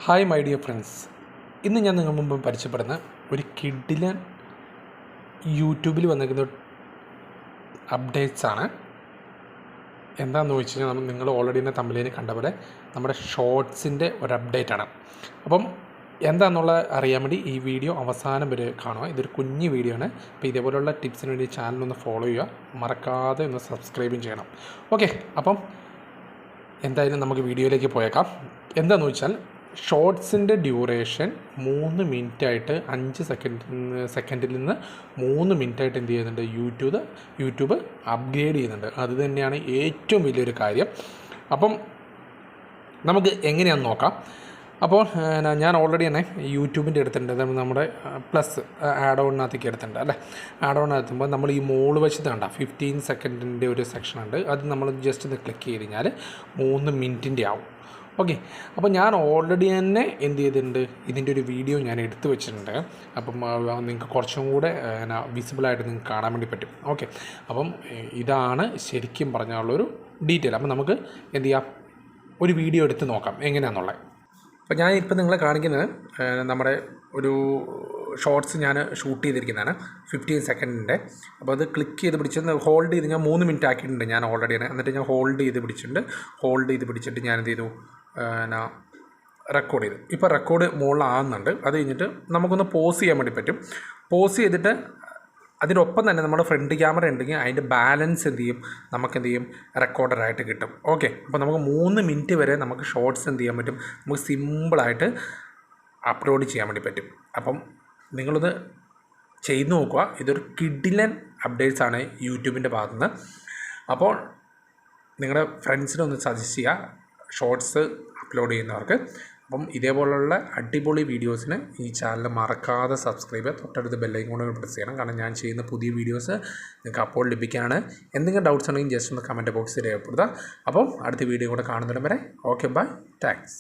Hi my dear friends, ഇന്ന് ഞാൻ നിങ്ങൾ മുമ്പ് പരിചയപ്പെടുന്ന ഒരു കിഡിലൻ യൂട്യൂബിൽ വന്നിരിക്കുന്ന അപ്ഡേറ്റ്സാണ്. എന്താണെന്ന് വെച്ച് കഴിഞ്ഞാൽ നിങ്ങൾ ഓൾറെഡി തന്നെ തമ്മിലേന് കണ്ട പോലെ നമ്മുടെ ഷോർട്സിൻ്റെ ഒരു അപ്ഡേറ്റാണ്. അപ്പം എന്താണെന്നുള്ളത് അറിയാൻ വേണ്ടി ഈ വീഡിയോ അവസാനം വരെ കാണുക. ഇതൊരു കുഞ്ഞ് വീഡിയോ ആണ്. അപ്പോൾ ഇതേപോലെയുള്ള ടിപ്സിന് വേണ്ടി ചാനലൊന്ന് ഫോളോ ചെയ്യുക, മറക്കാതെ ഒന്ന് സബ്സ്ക്രൈബും ചെയ്യണം. ഓക്കെ, അപ്പം എന്തായാലും നമുക്ക് വീഡിയോയിലേക്ക് പോയേക്കാം. എന്താണെന്ന് വെച്ചാൽ ഷോർട്സിൻ്റെ ഡ്യൂറേഷൻ 3 മിനിറ്റായിട്ട് 5 സെക്കൻഡിൽ നിന്ന് 3 മിനിറ്റായിട്ട് എന്ത് ചെയ്യുന്നുണ്ട്, യൂട്യൂബ് അപ്ഗ്രേഡ് ചെയ്യുന്നുണ്ട്. അത് തന്നെയാണ് ഏറ്റവും വലിയൊരു കാര്യം. അപ്പം നമുക്ക് എങ്ങനെയാണെന്ന് നോക്കാം. അപ്പോൾ ഞാൻ ഓൾറെഡി തന്നെ യൂട്യൂബിൻ്റെ എടുത്തിട്ടുണ്ട്, നമ്മുടെ പ്ലസ് ആഡ് ഓണിനകത്തേക്ക് എടുത്തിട്ടുണ്ട് അല്ലേ. ആഡ് ഓൺ എത്തുമ്പോൾ നമ്മൾ ഈ മോള് വശത്ത് കണ്ട 15 സെക്കൻഡിൻ്റെ ഒരു സെക്ഷൻ ഉണ്ട്. അത് നമ്മൾ ജസ്റ്റ് ഒന്ന് ക്ലിക്ക് ചെയ്ത് കഴിഞ്ഞാൽ 3 മിനിറ്റിൻ്റെ ആവും. ഓക്കെ, അപ്പോൾ ഞാൻ ഓൾറെഡി തന്നെ എന്ത് ചെയ്തിട്ടുണ്ട്, ഇതിൻ്റെ ഒരു വീഡിയോ ഞാൻ എടുത്തു വെച്ചിട്ടുണ്ട്. അപ്പം നിങ്ങൾക്ക് കുറച്ചും കൂടെ വിസിബിളായിട്ട് നിങ്ങൾക്ക് കാണാൻ വേണ്ടി പറ്റും. ഓക്കെ, അപ്പം ഇതാണ് ശരിക്കും പറഞ്ഞുള്ളൊരു ഡീറ്റെയിൽ. അപ്പം നമുക്ക് എന്ത് ചെയ്യാം, ഒരു വീഡിയോ എടുത്ത് നോക്കാം എങ്ങനെയാണെന്നുള്ളത്. അപ്പോൾ ഞാൻ ഇപ്പോൾ നിങ്ങളെ കാണിക്കുന്നത് നമ്മുടെ ഒരു ഷോർട്സ് ഞാൻ ഷൂട്ട് ചെയ്തിരിക്കുന്നതാണ് 15 സെക്കൻഡിൻ്റെ. അപ്പോൾ അത് ക്ലിക്ക് ചെയ്ത് പിടിച്ച് ഹോൾഡ് ചെയ്ത് ഞാൻ 3 മിനിറ്റ് ആക്കിയിട്ടുണ്ട് ഞാൻ ഓൾറെഡി തന്നെ. എന്നിട്ട് ഞാൻ ഹോൾഡ് ചെയ്ത് പിടിച്ചിട്ട് ഞാൻ എന്ത് ചെയ്തു, റെക്കോർഡ് ചെയ്തു. ഇപ്പോൾ റെക്കോർഡ് മുകളിലാകുന്നുണ്ട്. അത് കഴിഞ്ഞിട്ട് നമുക്കൊന്ന് പോസ് ചെയ്യാൻ വേണ്ടി പറ്റും. പോസ് ചെയ്തിട്ട് അതിനൊപ്പം തന്നെ നമ്മുടെ ഫ്രണ്ട് ക്യാമറ ഉണ്ടെങ്കിൽ അതിൻ്റെ ബാലൻസ് എന്ത് ചെയ്യും, എന്ത് ചെയ്യും, റെക്കോർഡറായിട്ട് കിട്ടും. ഓക്കെ, അപ്പോൾ നമുക്ക് 3 മിനിറ്റ് വരെ നമുക്ക് ഷോർട്സ് എന്ത് ചെയ്യാൻ പറ്റും, നമുക്ക് സിമ്പിളായിട്ട് അപ്ലോഡ് ചെയ്യാൻ വേണ്ടി പറ്റും. അപ്പം നിങ്ങളത് ചെയ്ത് നോക്കുക. ഇതൊരു കിഡിലൻ അപ്ഡേറ്റ്സാണ് യൂട്യൂബിൻ്റെ ഭാഗത്തുനിന്ന്. അപ്പോൾ നിങ്ങളുടെ ഫ്രണ്ട്സിനൊന്ന് സജസ്റ്റ് ചെയ്യുക ഷോർട്സ് അപ്ലോഡ് ചെയ്യുന്നവർക്ക്. അപ്പം ഇതേപോലുള്ള അടിപൊളി വീഡിയോസിന് ഈ ചാനൽ മറക്കാതെ സബ്സ്ക്രൈബ് ചെയ്യുക. തൊട്ടടുത്ത് ബെല്ലൈക്കൺ കൂടെ പ്രസ് ചെയ്യണം, കാരണം ഞാൻ ചെയ്യുന്ന പുതിയ വീഡിയോസ് നിങ്ങൾക്ക് അപ്പോൾ ലഭിക്കാനാണ്. എന്തെങ്കിലും ഡൗട്ട്സ് ഉണ്ടെങ്കിൽ ജസ്റ്റ് ഒന്ന് കമൻറ്റ് ബോക്സിൽ രേഖപ്പെടുത്തുക. അപ്പം അടുത്ത വീഡിയോ കൂടെ കാണുന്നിടം വരെ ഓക്കെ, ബൈ, താങ്ക്സ്.